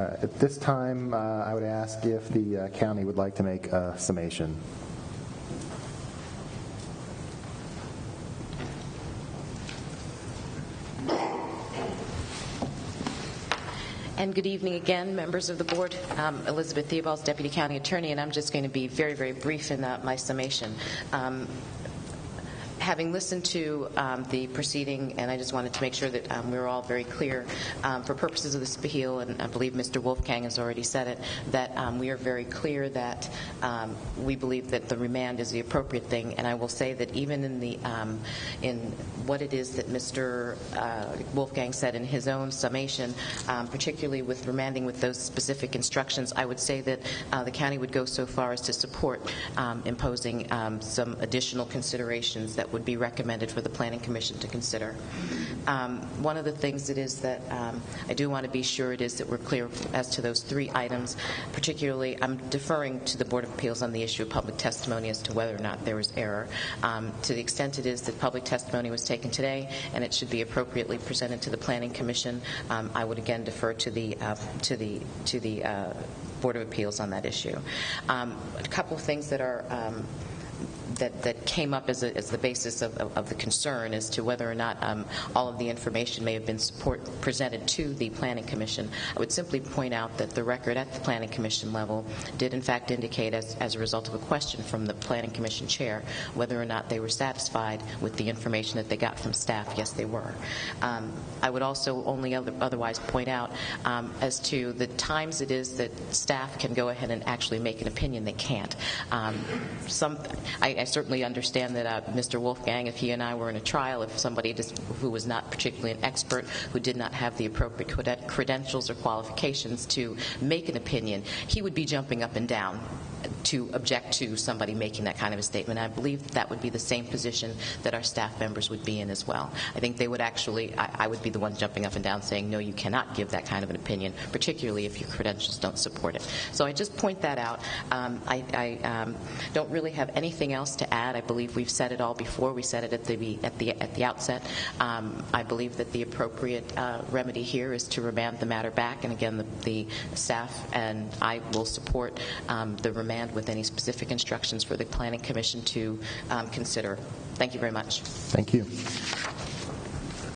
At this time, I would ask if the county would like to make a summation. And good evening again, members of the board. Elizabeth Theobald's Deputy County Attorney, and I'm just going to be very, very brief in my summation. Having listened to the proceeding, and I just wanted to make sure that we were all very clear for purposes of this appeal, and I believe Mr. Wolfgang has already said it, that we are very clear that we believe that the remand is the appropriate thing. And I will say that even in what it is that Mr. Wolfgang said in his own summation, particularly with remanding with those specific instructions, I would say that the county would go so far as to support imposing some additional considerations that would be recommended for the Planning Commission to consider. One of the things it is that I do want to be sure it is that we're clear as to those 3 items. Particularly, I'm deferring to the Board of Appeals on the issue of public testimony as to whether or not there was error. To the extent it is that public testimony was taken today and it should be appropriately presented to the Planning Commission, I would again defer to the Board of Appeals on that issue. A couple of things that are that came up as the basis of the concern as to whether or not all of the information may have been presented to the Planning Commission. I would simply point out that the record at the Planning Commission level did in fact indicate, as a result of a question from the Planning Commission chair, whether or not they were satisfied with the information that they got from staff. Yes, they were. I would also only otherwise point out as to the times it is that staff can go ahead and actually make an opinion, they can't. I certainly understand that Mr. Wolfgang, if he and I were in a trial, if somebody who was not particularly an expert, who did not have the appropriate credentials or qualifications to make an opinion, he would be jumping up and down to object to somebody making that kind of a statement. I believe that would be the same position that our staff members would be in as well. I think they would actually, I would be the one jumping up and down saying, no, you cannot give that kind of an opinion, particularly if your credentials don't support it. So I just point that out. I don't really have anything else to add. I believe we've said it all before. We said it at the outset. I believe that the appropriate remedy here is to remand the matter back, and again, the staff and I will support the remand with any specific instructions for the Planning Commission to consider. Thank you very much. Thank you.